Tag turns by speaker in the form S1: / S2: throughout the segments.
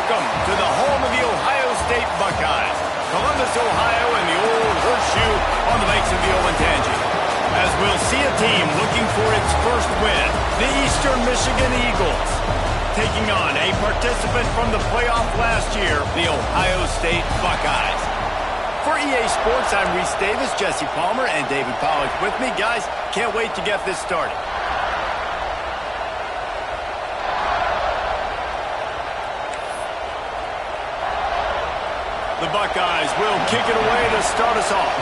S1: welcome to the home of the Ohio State Buckeyes, Columbus, Ohio, and the old horseshoe on the banks of the Olentangy. As we'll see a team looking for its first win, the Eastern Michigan Eagles, taking on a participant from the playoff last year, the Ohio State Buckeyes. For EA Sports, I'm Reese Davis, Jesse Palmer, and David Pollock with me. Guys, can't wait to get this started. The Buckeyes will kick it away to start us off.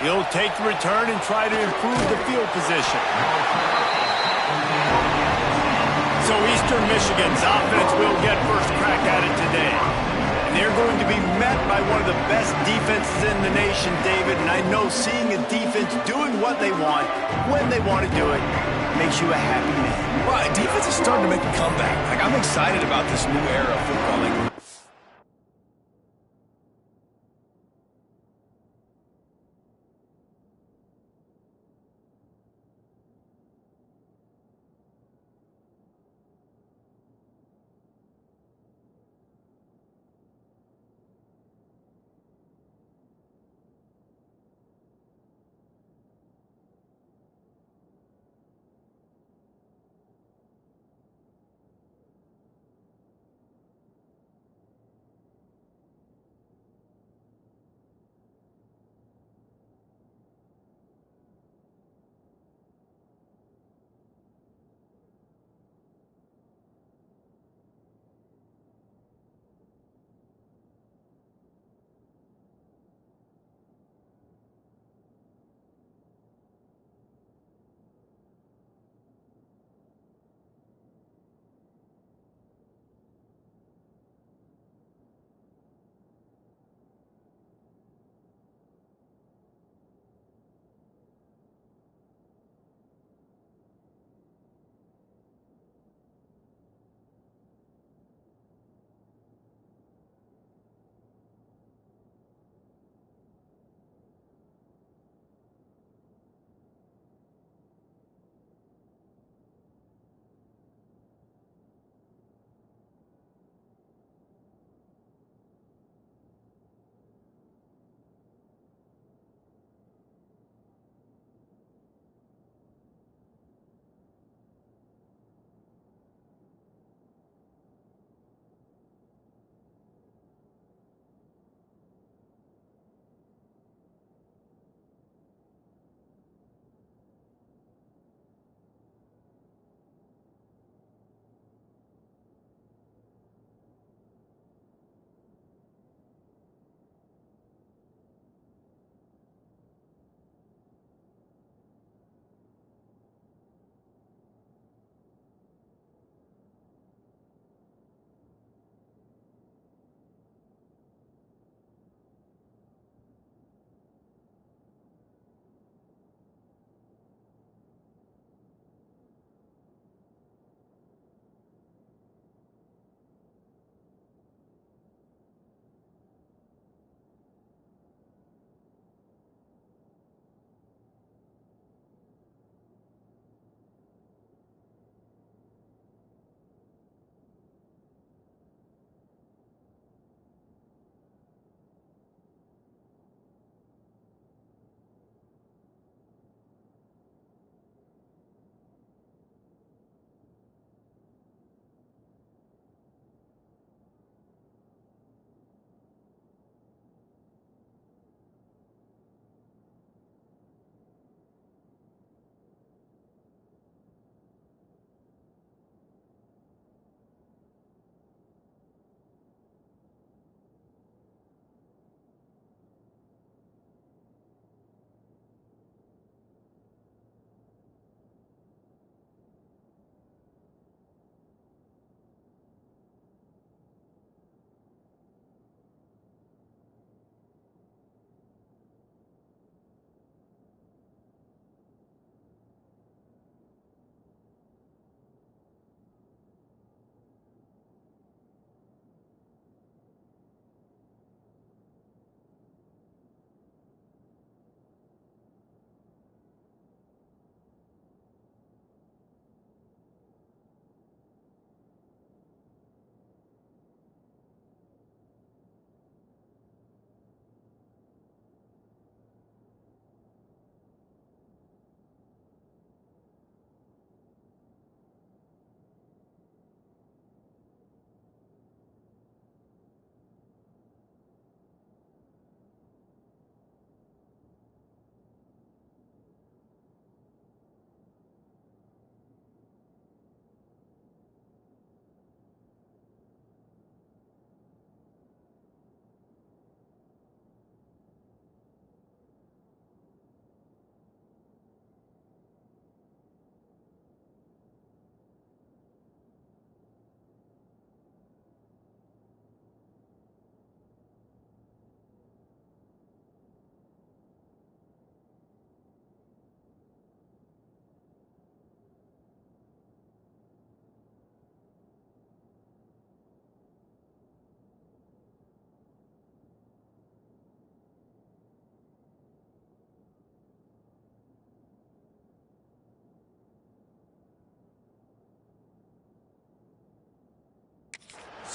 S1: He'll take the return and try to improve the field position. So Eastern Michigan's offense will get first crack at it today. And they're going to be met by one of the best defenses in the nation, David. And I know seeing a defense doing what they want, when they want to do it, makes you a happy man.
S2: Well, defense is starting to make a comeback. I'm excited about this new era of football.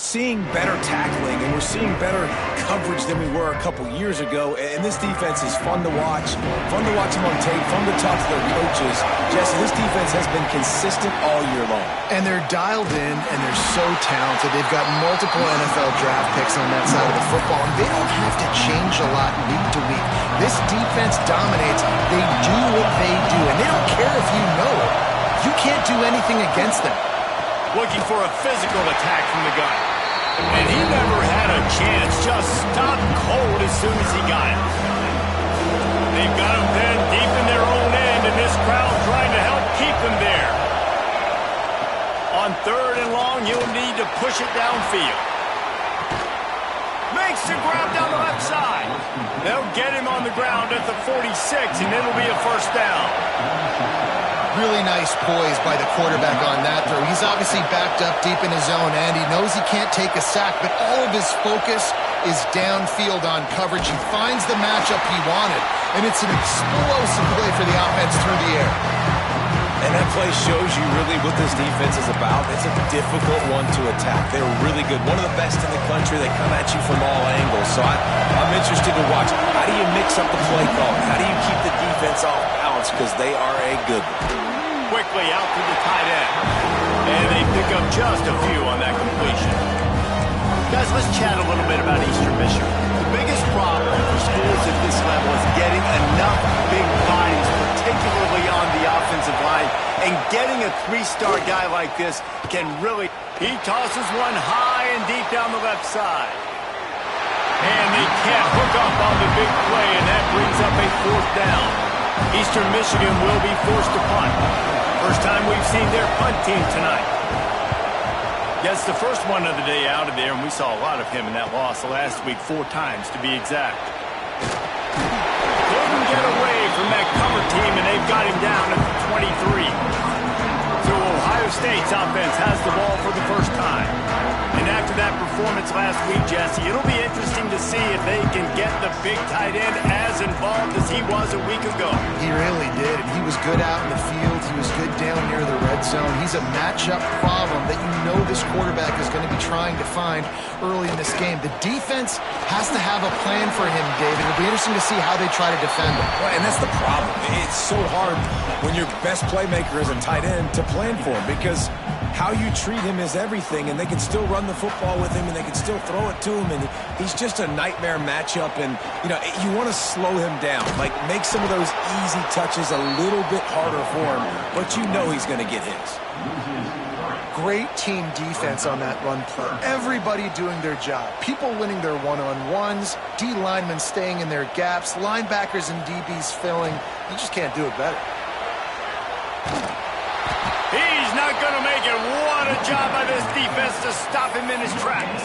S2: seeing better tackling, and we're seeing better coverage than we were a couple years ago. And this defense is fun to watch them on tape, fun to talk to their coaches. Jesse, this defense has been consistent all year long.
S3: And they're dialed in, and they're so talented. They've got multiple NFL draft picks on that side of the football, and they don't have to change a lot week to week. This defense dominates. They do what they do, and they don't care if you know it. You can't do anything against them.
S1: Looking for a physical attack from the gun. And he never had a chance. Just stopped cold as soon as he got it. They've got him pinned deep in their own end, and this crowd trying to help keep them there. On 3rd and long, he'll need to push it downfield. Makes the grab down the left side. They'll get him on the ground at the 46, and it'll be a first down.
S3: Really nice poise by the quarterback on that throw. He's obviously backed up deep in his own end. He knows he can't take a sack, but all of his focus is downfield on coverage. He finds the matchup he wanted, and it's an explosive play for the offense through the air.
S2: And that play shows you really what this defense is about. It's a difficult one to attack. They're really good. One of the best in the country. They come at you from all angles. So I'm interested to watch. How do you mix up the play call? How do you keep the defense off balance? Because they are a good one.
S1: Quickly out to the tight end. And they pick up just a few on that completion. Guys, let's chat a little bit about Eastern Michigan. The biggest problem for schools at this level is getting enough big bodies, particularly on the offensive line, and getting a 3-star guy like this can really... He tosses one high and deep down the left side. And they can't hook up on the big play, and that brings up a 4th down. Eastern Michigan will be forced to punt. First time we've seen their punt team tonight. Gets the first one of the day out of there, and we saw a lot of him in that loss last week, 4 times to be exact. Couldn't get away from that cover team, and they've got him down at the 23. So Ohio State's offense has the ball for the first time. And after that performance last week, Jesse, it'll be interesting to see if they can get the big tight end as involved as he was a week ago.
S3: He really did, and he was good out in the field. He was good down near the red zone. He's a matchup problem that you know this quarterback is going to be trying to find early in this game. The defense has to have a plan for him, David. It'll be interesting to see how they try to defend him.
S2: Well, and that's the problem. It's so hard when your best playmaker is a tight end to plan for him, because how you treat him is everything, and they can still run the football with him, and they can still throw it to him, and he's just a nightmare matchup. And you want to slow him down, like make some of those easy touches a little bit harder for him, but you know he's going to get his.
S3: Great team defense on that run play. Everybody doing their job. People winning their one-on-ones, D linemen staying in their gaps, linebackers and DBs filling. You just can't do it better.
S1: He's not going to make it. What a job by this defense to stop him in his tracks.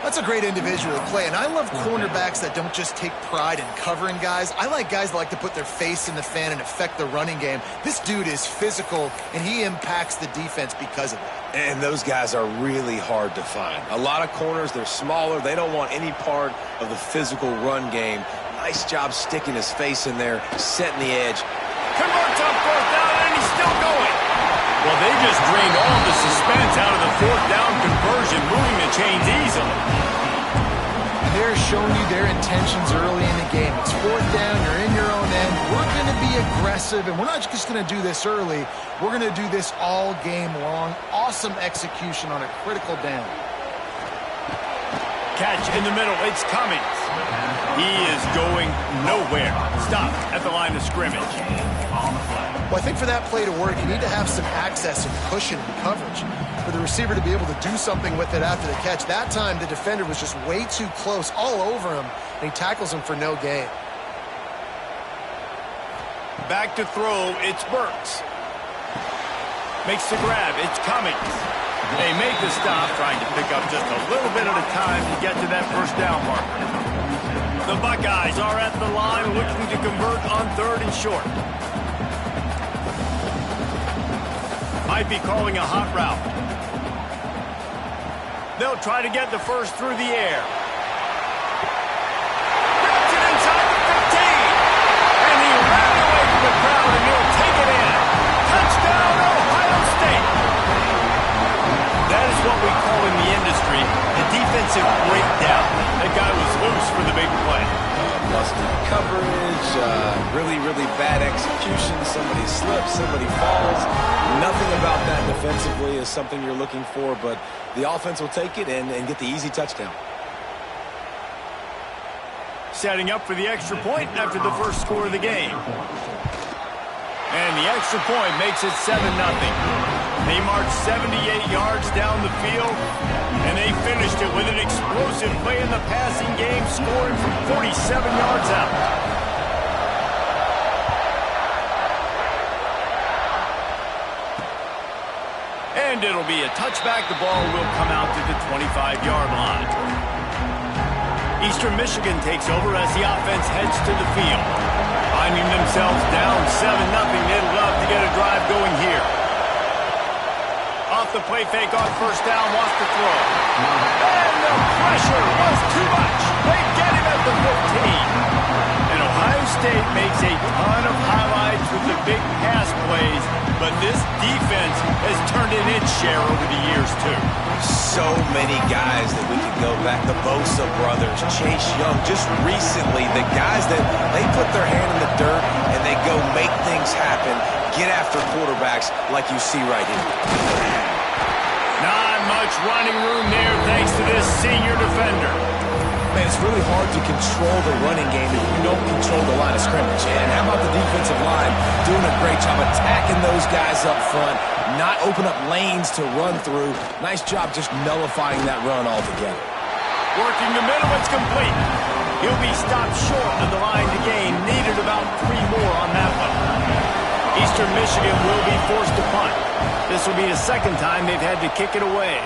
S3: That's a great individual play, and I love cornerbacks that don't just take pride in covering guys. I like guys that like to put their face in the fan and affect the running game. This dude is physical, and he impacts the defense because of that.
S2: And those guys are really hard to find. A lot of corners, they're smaller. They don't want any part of the physical run game. Nice job sticking his face in there, setting the edge.
S1: Converts on 4th down, and he's still going. Well, they just drained all the suspense out of the 4th down conversion, moving the chains easily.
S3: They're showing you their intentions early in the game. It's 4th down, you're in your own end. We're going to be aggressive, and we're not just going to do this early. We're going to do this all game long. Awesome execution on a critical down.
S1: Catch in the middle, it's Cummings. He is going nowhere. Stop at the line of scrimmage.
S3: Well, I think for that play to work, you need to have some access and cushion and coverage for the receiver to be able to do something with it after the catch. That time, the defender was just way too close, all over him, and he tackles him for no gain.
S1: Back to throw, it's Burks. Makes the grab, it's Cummings. They make the stop, trying to pick up just a little bit at a time to get to that first down marker. The Buckeyes are at the line looking to convert on 3rd and short. Might be calling a hot route. They'll try to get the first through the air. Grabs it inside the 15. And he ran away from the crowd, and he'll take it in. Touchdown, Ohio State. That is what we call in the industry
S2: really, really bad execution. Somebody slips, somebody falls. Nothing about that defensively is something you're looking for, but the offense will take it and get the easy touchdown.
S1: Setting up for the extra point after the first score of the game. And the extra point makes it 7-0. They marched 78 yards down the field, and they finished it with an explosive play in the passing game, scoring from 47 yards out. And it'll be a touchback. The ball will come out to the 25-yard line. Eastern Michigan takes over as the offense heads to the field. Finding themselves down 7-0, they'd love to get a drive going here. Off the play fake on first down, wants to throw. And the pressure was too much. They get him at the 15. And Ohio State makes a ton of highlights with the big pass plays, but this defense has turned in its share over the years, too.
S2: So many guys that we could go back. The Bosa brothers, Chase Young. Just recently, the guys that they put their hand in the dirt and they go make things happen, get after quarterbacks like you see right here.
S1: Not much running room there thanks to this senior defender.
S2: Man, it's really hard to control the running game if you don't control the line of scrimmage. And how about the defensive line doing a great job attacking those guys up front, not open up lanes to run through. Nice job just nullifying that run altogether.
S1: Working the middle, it's complete. He'll be stopped short of the line to gain. Needed about 3 more on that one. Eastern Michigan will be forced to punt. This will be the second time they've had to kick it away.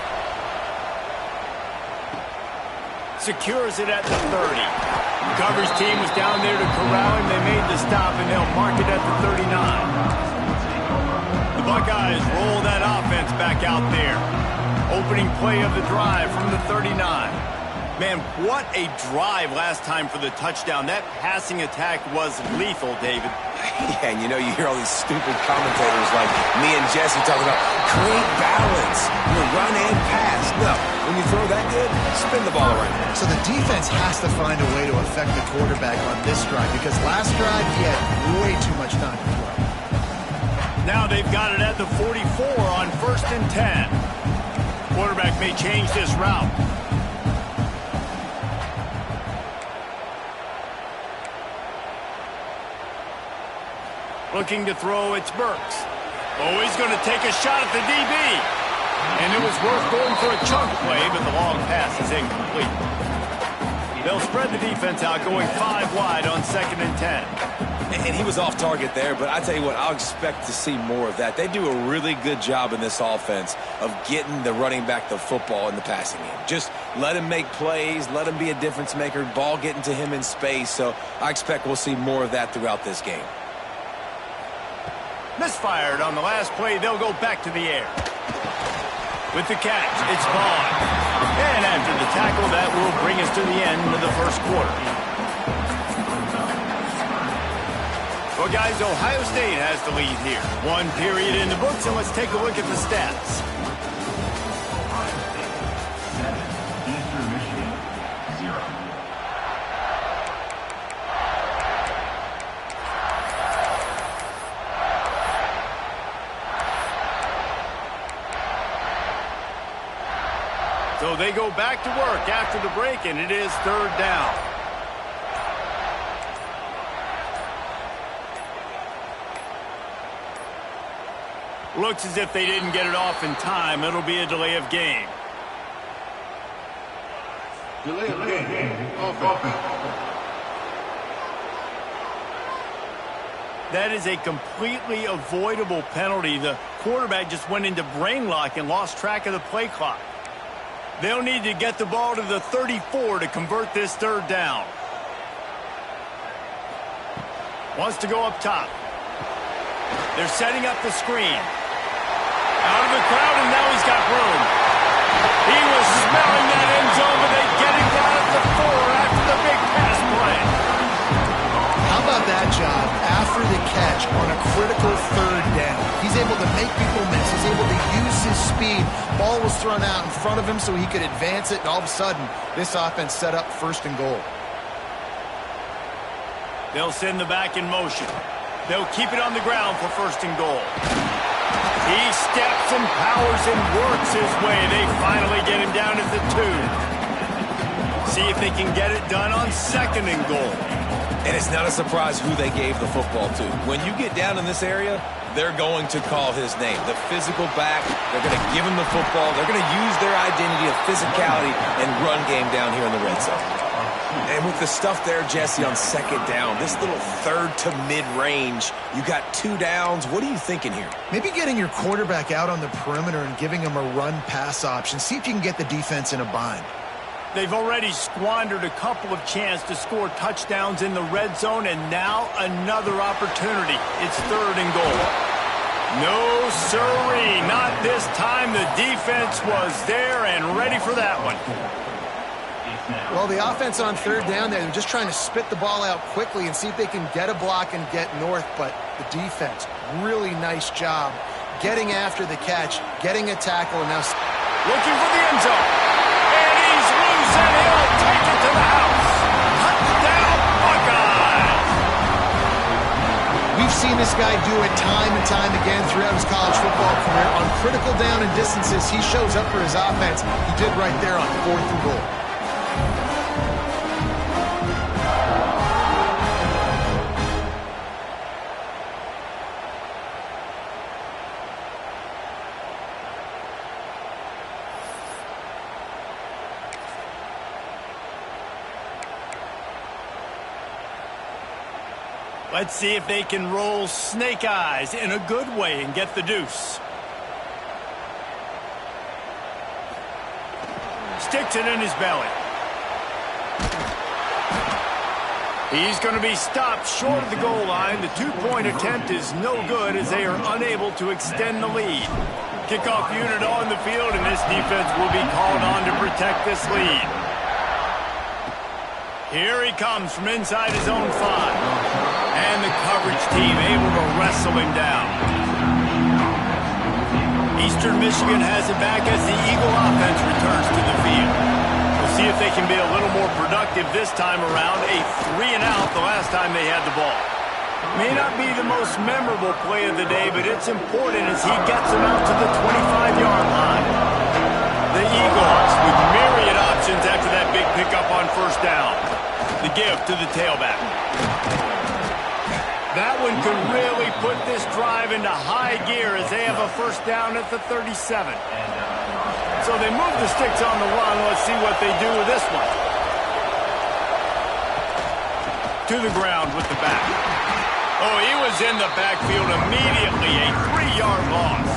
S1: Secures it at the 30. The coverage team was down there to corral him. They made the stop, and they'll mark it at the 39. The Buckeyes roll that offense back out there. Opening play of the drive from the 39. Man, what a drive last time for the touchdown. That passing attack was lethal, David.
S2: Yeah, and you know, you hear all these stupid commentators like me and Jesse talking about create balance, run and pass. No, when you throw that good, spin the ball around.
S3: So the defense has to find a way to affect the quarterback on this drive, because last drive he had way too much time to throw.
S1: Now they've got it at the 44 on 1st and 10. Quarterback may change this route. Looking to throw, it's Burks. Oh, he's going to take a shot at the DB. And it was worth going for a chunk play, but the long pass is incomplete. They'll spread the defense out, going 5 wide on 2nd and 10.
S2: And he was off target there, but I tell you what, I'll expect to see more of that. They do a really good job in this offense of getting the running back the football in the passing game. Just let him make plays, let him be a difference maker, ball getting to him in space. So I expect we'll see more of that throughout this game.
S1: Misfired on the last play. They'll go back to the air. With the catch, it's Vaughn. And after the tackle, that will bring us to the end of the first quarter. Well, guys, Ohio State has the lead here. 1 period in the books, and let's take a look at the stats.
S4: Eastern Michigan, 0.
S1: So they go back to work after the break, and it is 3rd down. Looks as if they didn't get it off in time. It'll be a delay of game.
S4: Delay of game. Offense.
S1: That is a completely avoidable penalty. The quarterback just went into brain lock and lost track of the play clock. They'll need to get the ball to the 34 to convert this 3rd down. Wants to go up top. They're setting up the screen. Out of the crowd, and now he's got room. He was smelling that end zone, but they get him down at the 4 after the big pass play.
S3: How about that job after the catch on a critical 3rd down? He's able to make people miss. He's able to use his speed. Ball was thrown out in front of him so he could advance it, and all of a sudden, this offense set up 1st and goal.
S1: They'll send the back in motion. They'll keep it on the ground for first and goal. He steps and powers and works his way. They finally get him down at the 2. See if they can get it done on second and goal.
S2: And it's not a surprise who they gave the football to. When you get down in this area, they're going to call his name. The physical back, they're going to give him the football. They're going to use their identity of physicality and run game down here in the red zone. And with the stuff there, Jesse, on second down, this little third to mid-range, you got 2 downs. What are you thinking here?
S3: Maybe getting your quarterback out on the perimeter and giving him a run-pass option. See if you can get the defense in a bind.
S1: They've already squandered a couple of chances to score touchdowns in the red zone, and now another opportunity. It's third and goal. No, sirree, not this time. The defense was there and ready for that one.
S3: Well, the offense on third down there, they're just trying to spit the ball out quickly and see if they can get a block and get north, but the defense, really nice job getting after the catch, getting a tackle, and now
S1: looking for the end zone. And he's loose, and he'll take it to the house. Touchdown, Buckeyes!
S3: We've seen this guy do it time and time again throughout his college football career. On critical down and distances, he shows up for his offense. He did right there on fourth and goal.
S1: Let's see if they can roll snake eyes in a good way and get the deuce. Sticks it in his belly. He's going to be stopped short of the goal line. The 2-point attempt is no good as they are unable to extend the lead. Kickoff unit on the field, and this defense will be called on to protect this lead. Here he comes from inside his own 5. And the coverage team able to wrestle him down. Eastern Michigan has it back as the Eagle offense returns to the field. We'll see if they can be a little more productive this time around. A 3-and-out the last time they had the ball. May not be the most memorable play of the day, but it's important as he gets them out to the 25-yard line. The Eagles with myriad options after that big pickup on first down. The give to the tailback. That one could really put this drive into high gear as they have a first down at the 37. So they move the sticks on the run. Let's see what they do with this one. To the ground with the back. Oh, he was in the backfield immediately. A 3-yard loss.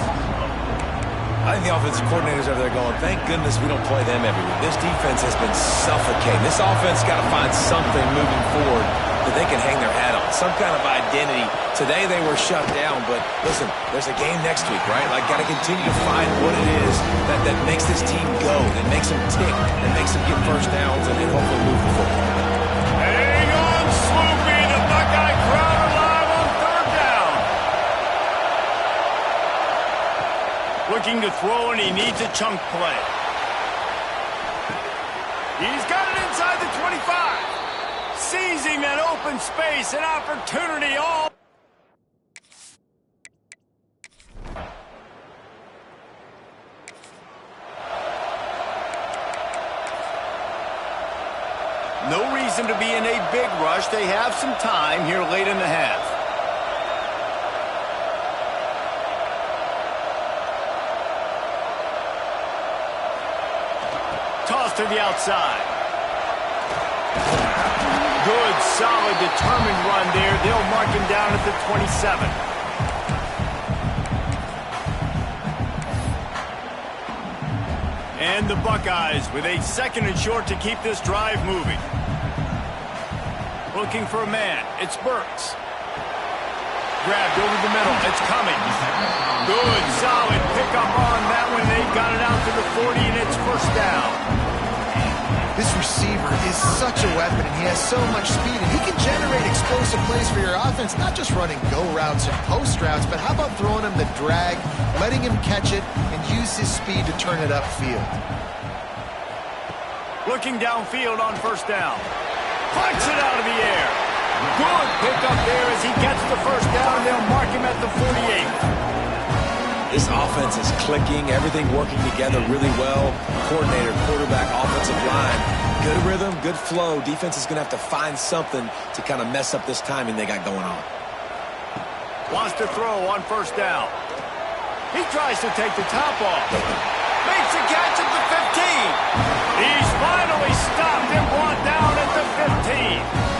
S2: I think the offensive coordinators over there going, thank goodness we don't play them every week. This defense has been suffocating. This offense got to find something moving forward that they can hang their hat on, some kind of identity. Today they were shut down, but listen, there's a game next week, right? Like, got to continue to find what it is that makes this team go, that makes them tick, that makes them get first downs and hopefully move the football.
S1: Hang on, Sloopy, the Buckeye crowd alive on third down. Looking to throw, and he needs a chunk play. He's got it inside the 25. Seizing that open space and opportunity all. No reason to be in a big rush. They have some time here late in the half. Toss to the outside. Good, solid, determined run there. They'll mark him down at the 27. And the Buckeyes with a second and short to keep this drive moving. Looking for a man. It's Burks. Grabbed over the middle. It's coming. Good, solid pickup on that one. They've got it out to the 40, and it's first down.
S3: This receiver is such a weapon, and he has so much speed, and he can generate explosive plays for your offense, not just running go routes and post routes, but how about throwing him the drag, letting him catch it, and use his speed to turn it upfield.
S1: Looking downfield on first down. Flicks it out of the air. Good pickup there as he gets the first down, and they'll mark him at the 48.
S2: This offense is clicking, everything working together really well. Coordinator, quarterback, offensive line. Good rhythm, good flow. Defense is going to have to find something to kind of mess up this timing they got going on.
S1: Wants to throw on first down. He tries to take the top off. Makes a catch at the 15. He's finally stopped and brought down at the 15.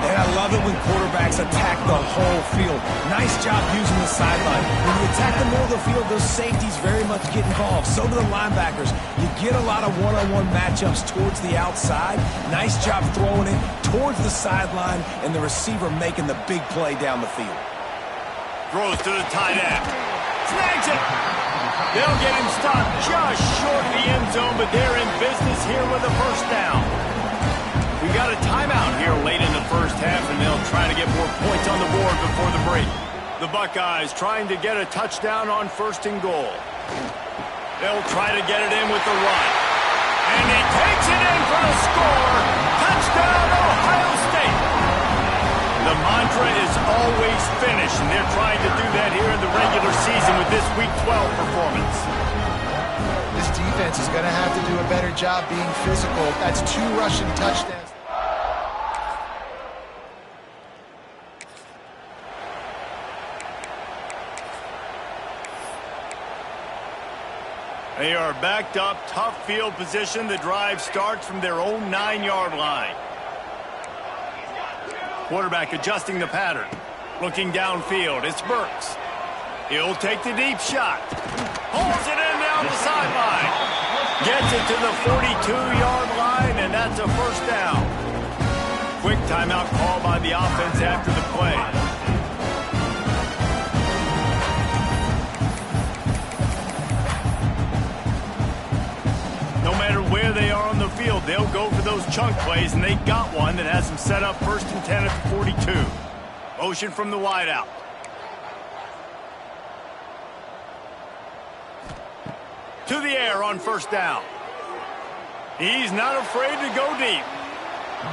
S2: And I love it when quarterbacks attack the whole field. Nice job using the sideline. When you attack the middle of the field, those safeties very much get involved. So do the linebackers. You get a lot of one-on-one matchups towards the outside. Nice job throwing it towards the sideline and the receiver making the big play down the field.
S1: Throws to the tight end. Snags it. They'll get him stopped just short of the end zone, but they're in business here with a first down. We got a timeout here late in the first half, and they'll try to get more points on the board before the break. The Buckeyes trying to get a touchdown on first and goal. They'll try to get it in with the run. And he takes it in for the score. Touchdown, Ohio State. The mantra is always finish, and they're trying to do that here in the regular season with this Week 12 performance.
S3: This defense is going to have to do a better job being physical. That's 2 rushing touchdowns.
S1: They are backed up, tough field position. The drive starts from their own 9-yard line. Quarterback adjusting the pattern. Looking downfield, it's Burks. He'll take the deep shot. Pulls it in down the sideline. Gets it to the 42-yard line, and that's a first down. Quick timeout call by the offense after the play. No matter where they are on the field, they'll go for those chunk plays, and they got one that has them set up 1st and 10 at the 42. Motion from the wideout. To the air on first down. He's not afraid to go deep.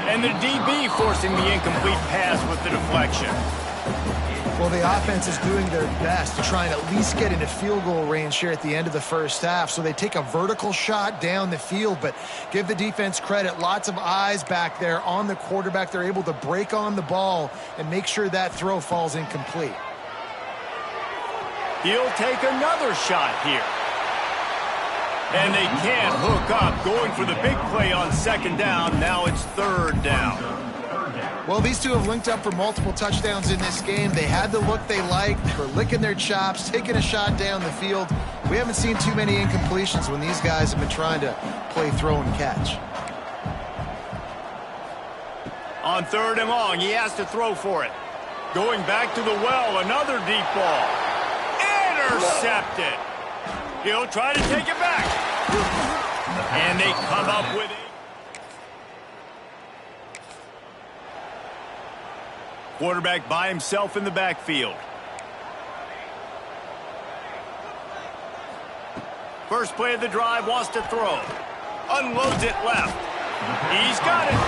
S1: And the DB forcing the incomplete pass with the deflection.
S3: Well, the offense is doing their best to try and at least get into field goal range here at the end of the first half. So they take a vertical shot down the field, but give the defense credit. Lots of eyes back there on the quarterback. They're able to break on the ball and make sure that throw falls incomplete.
S1: He'll take another shot here. And they can't hook up, going for the big play on second down. Now it's third down.
S3: Well, these two have linked up for multiple touchdowns in this game. They had the look they liked. They were licking their chops, taking a shot down the field. We haven't seen too many incompletions when these guys have been trying to play throw and catch.
S1: On third and long, he has to throw for it. Going back to the well, another deep ball. Intercepted. He'll try to take it back. And they come up with it. Quarterback by himself in the backfield. First play of the drive, wants to throw. Unloads it left. He's got it.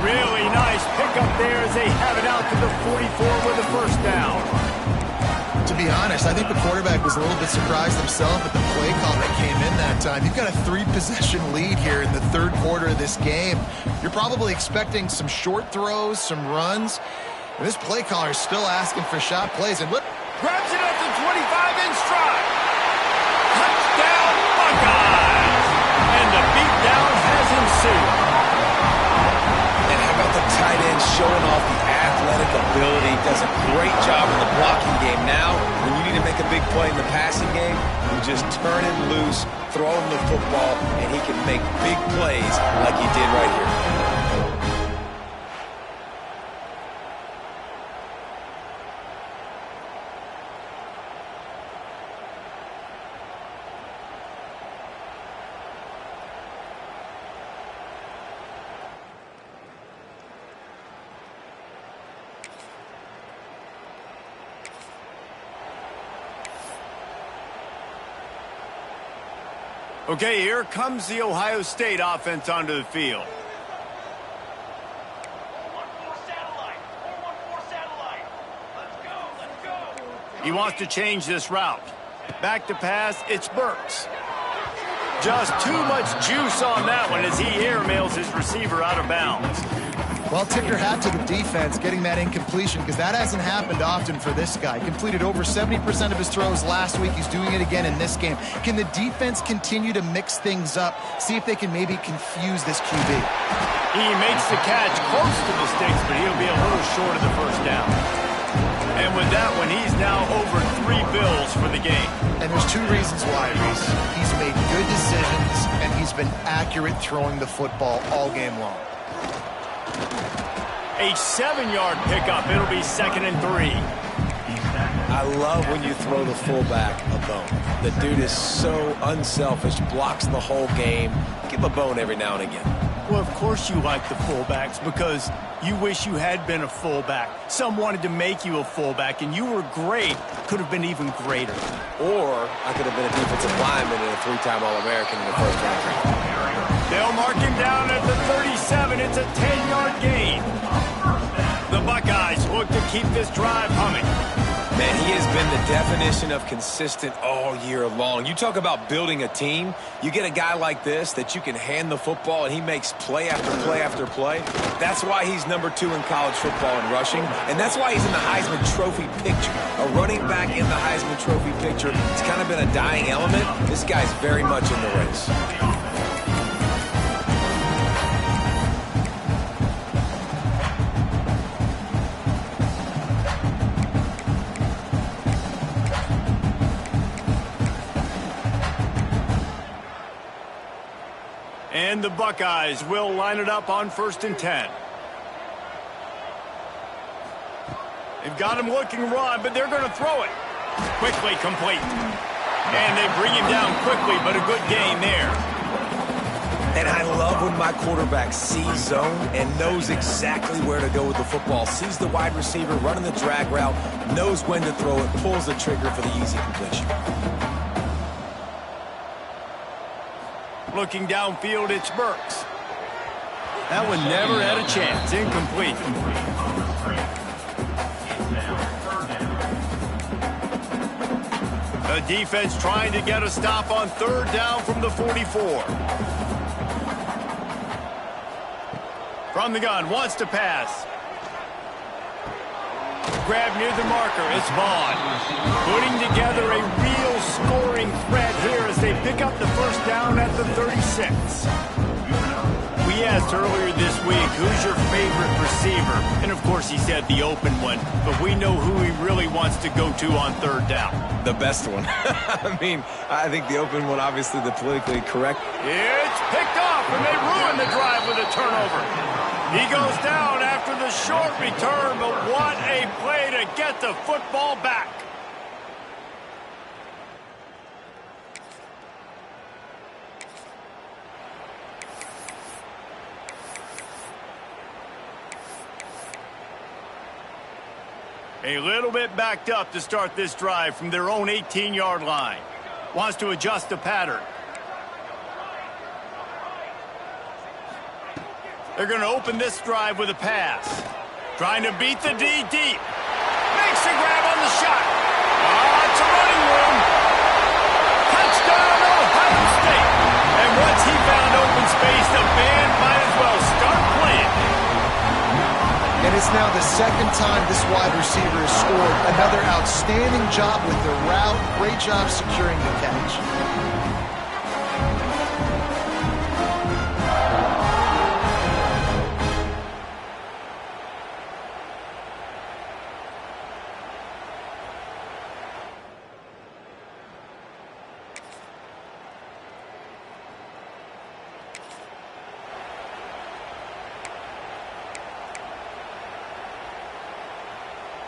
S1: Really nice pickup there as they have it out to the 44 with a first down.
S3: To be honest, I think the quarterback was a little bit surprised himself at the play call that came in that time. You've got a 3-possession lead here in the third quarter of this game. You're probably expecting some short throws, some runs. And this play caller is still asking for shot plays. And look,
S1: grabs it at the 25 in stride. Touchdown, Buckeyes! And the beatdown has ensued.
S2: And how about the tight end showing off the athletic ability? Does a great job in the blocking game. Now, when you need to make a big play in the passing game, you just turn him loose, throw him the football, and he can make big plays like he did right here.
S1: Okay, here comes the Ohio State offense onto the field. He wants to change this route. Back to pass, it's Burks. Just too much juice on that one as he airmails his receiver out of bounds.
S3: Well, tip your hat to the defense getting that incompletion, because that hasn't happened often for this guy. Completed over 70% of his throws last week. He's doing it again in this game. Can the defense continue to mix things up? See if they can maybe confuse this QB.
S1: He makes the catch close to the sticks, but he'll be a little short of the first down. And with that one, he's now over 3 bills for the game.
S3: And there's 2 reasons why, Reese. He's made good decisions, and he's been accurate throwing the football all game long.
S1: A 7-yard pickup. It'll be 2nd and 3.
S2: I love when you throw the fullback a bone. The dude is so unselfish, blocks the whole game. Give a bone every now and again.
S1: Well, of course you like the fullbacks because you wish you had been a fullback. Some wanted to make you a fullback, and you were great. Could have been even greater.
S2: Or I could have been a defensive lineman and a 3-time All-American in the first round.
S1: They'll mark him down at the 37. It's a 10-yard gain. The Buckeyes look to keep this drive humming.
S2: Man, he has been the definition of consistent all year long. You talk about building a team. You get a guy like this that you can hand the football, and he makes play after play after play. That's why he's number 2 in college football in rushing, and that's why he's in the Heisman Trophy picture. A running back in the Heisman Trophy picture. It's kind of been a dying element. This guy's very much in the race.
S1: And the Buckeyes will line it up on 1st and 10. They've got him looking run, but they're going to throw it. Quickly complete. And they bring him down quickly, but a good gain there.
S2: And I love when my quarterback sees zone and knows exactly where to go with the football. Sees the wide receiver running the drag route, knows when to throw it, pulls the trigger for the easy completion.
S1: Looking downfield, it's Burks. That one never had a chance. Incomplete. The defense trying to get a stop on 3rd down from the 44. From the gun, wants to pass. Grab near the marker, it's Vaughn. Putting together a real scoring threat here as they pick up the first down at the 36. We asked earlier this week, who's your favorite receiver? And of course he said the open one, but we know who he really wants to go to on 3rd down.
S2: The best one. I mean, I think the open one, obviously the politically correct.
S1: It's picked off, and they ruin the drive with a turnover. He goes down after the short return, but what a play to get the football back. A little bit backed up to start this drive from their own 18-yard line. Wants to adjust the pattern. They're going to open this drive with a pass. Trying to beat the D deep. Makes a grab on the shot. Lots of running room. Touchdown, Ohio State. And once he found open space, the band might as well start playing.
S3: And it's now the 2nd time this wide receiver has scored. Another outstanding job with the route. Great job securing the catch.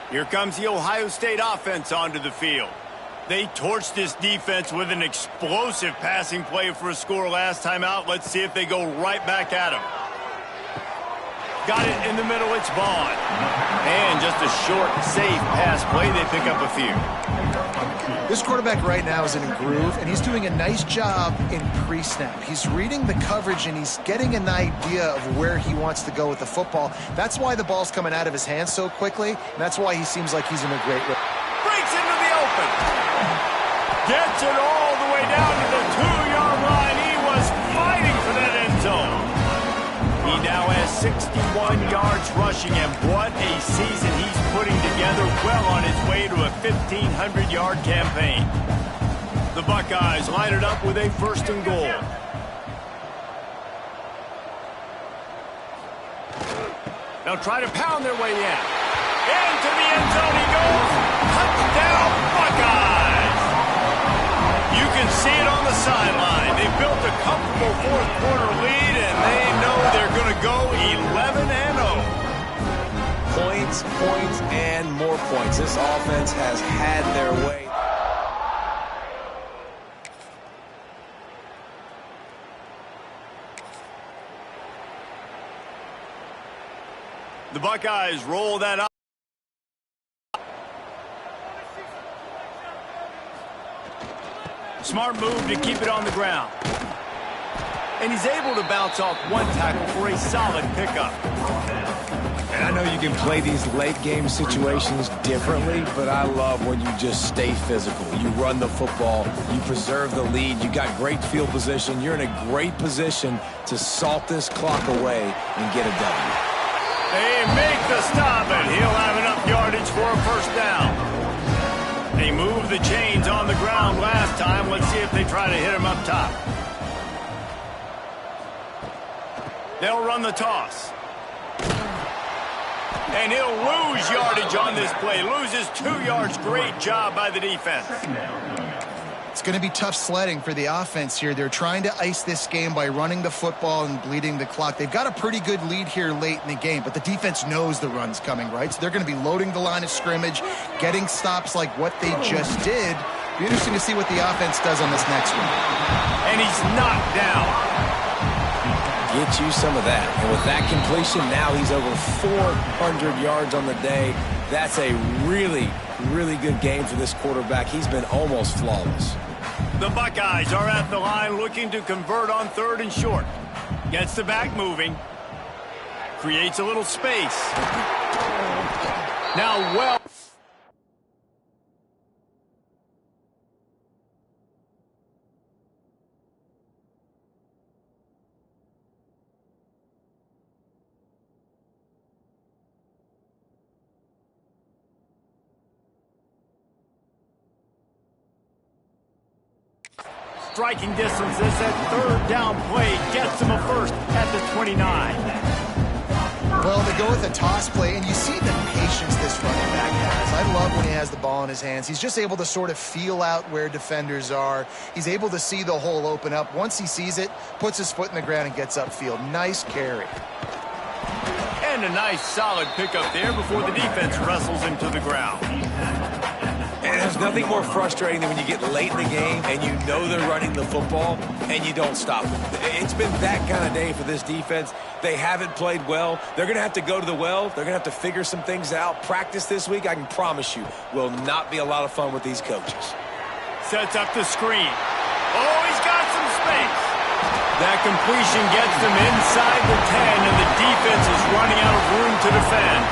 S1: Here comes the Ohio State offense onto the field. They torched this defense with an explosive passing play for a score last time out. Let's see if they go right back at him. Got it in the middle, it's Vaughn. And just a short, safe pass play, they pick up a few.
S3: This quarterback right now is in a groove, and he's doing a nice job in pre-snap. He's reading the coverage, and he's getting an idea of where he wants to go with the football. That's why the ball's coming out of his hands so quickly, and that's why he seems like he's in a great way.
S1: Breaks into the open. Gets it all the way down to the 2-yard line. He was fighting for that end zone. He now has 61 yards rushing, and what a season he's putting together, well on his way to a 1,500-yard campaign. The Buckeyes line it up with a 1st and goal. They'll try to pound their way in. Into the end zone he goes. Touchdown, Buckeyes! You can see it on the sideline. They built a comfortable 4th-quarter lead, and they know they're going to go 11-0.
S2: Points, points, and more points. This offense has had their way.
S1: The Buckeyes roll that up. Smart move to keep it on the ground. And he's able to bounce off one tackle for a solid pickup.
S2: And I know you can play these late-game situations differently, but I love when you just stay physical. You run the football, you preserve the lead, you got great field position, you're in a great position to salt this clock away and get it done.
S1: They make the stop, and he'll have enough yardage for a 1st down. They moved the chains on the ground last time. Let's see if they try to hit him up top. They'll run the toss. And he'll lose yardage on this play. Loses 2 yards. Great job by the defense.
S3: It's going to be tough sledding for the offense here. They're trying to ice this game by running the football and bleeding the clock. They've got a pretty good lead here late in the game, but the defense knows the run's coming, right? So they're going to be loading the line of scrimmage, getting stops like what they just did. Be interesting to see what the offense does on this next one.
S1: And he's knocked down.
S2: Get you some of that. And with that completion, now he's over 400 yards on the day. That's a really, really good game for this quarterback. He's been almost flawless.
S1: The Buckeyes are at the line looking to convert on 3rd and short. Gets the back moving. Creates a little space. Now well. Striking distance. This at 3rd down play gets him a 1st at the 29.
S3: Well, they go with a toss play, and you see the patience this running back has. I love when he has the ball in his hands. He's just able to sort of feel out where defenders are. He's able to see the hole open up. Once he sees it, puts his foot in the ground and gets upfield. Nice carry.
S1: And a nice solid pickup there before the defense wrestles him to the ground.
S2: And there's nothing more frustrating than when you get late in the game and you know they're running the football and you don't stop them. It's been that kind of day for this defense. They haven't played well. They're going to have to go to the well. They're going to have to figure some things out. Practice this week, I can promise you, will not be a lot of fun with these coaches.
S1: Sets up the screen. Oh, he's got some space. That completion gets them inside the 10, and the defense is running out of room to defend.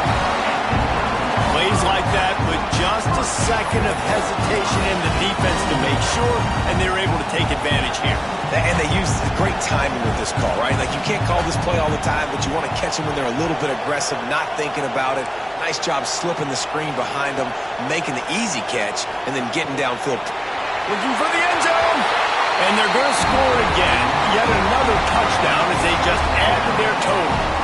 S1: Plays like that with just a second of hesitation in the defense to make sure, and they're able to take advantage here.
S2: And they use great timing with this call, right? Like, you can't call this play all the time, but you want to catch them when they're a little bit aggressive, not thinking about it. Nice job slipping the screen behind them, making the easy catch, and then getting downfield.
S1: Looking for the end zone. And they're going to score again. Yet another touchdown as they just add to their total.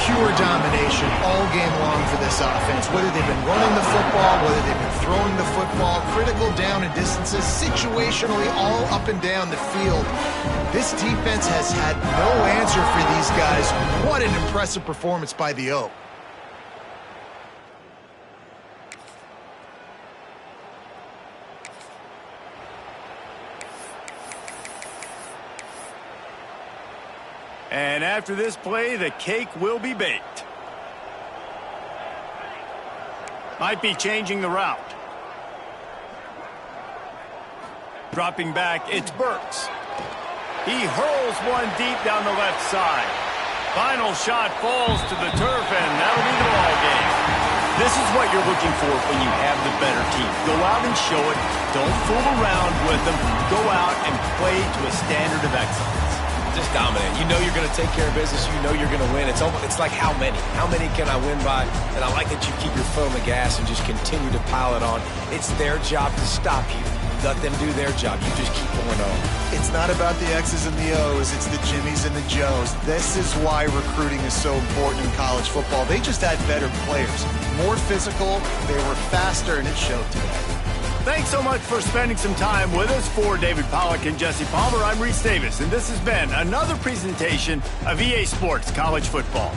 S3: Pure domination all game long for this offense. Whether they've been running the football, whether they've been throwing the football, critical down and distances, situationally all up and down the field. This defense has had no answer for these guys. What an impressive performance by the O.
S1: And after this play, the cake will be baked. Might be changing the route. Dropping back, it's Burks. He hurls one deep down the left side. Final shot falls to the turf, and that'll be the ball game. This is what you're looking for when you have the better team. Go out and show it. Don't fool around with them. Go out and play to a standard of excellence.
S2: Just dominant. You know you're going to take care of business. You know you're going to win. It's like how many? How many can I win by? And I like that you keep your foot on the gas and just continue to pile it on. It's their job to stop you. Let them do their job. You just keep going on.
S5: It's not about the X's and the O's. It's the Jimmies and the Joes. This is why recruiting is so important in college football. They just had better players, more physical, they were faster, and it showed today.
S1: Thanks so much for spending some time with us. For David Pollack and Jesse Palmer, I'm Reese Davis, and this has been another presentation of EA Sports College Football.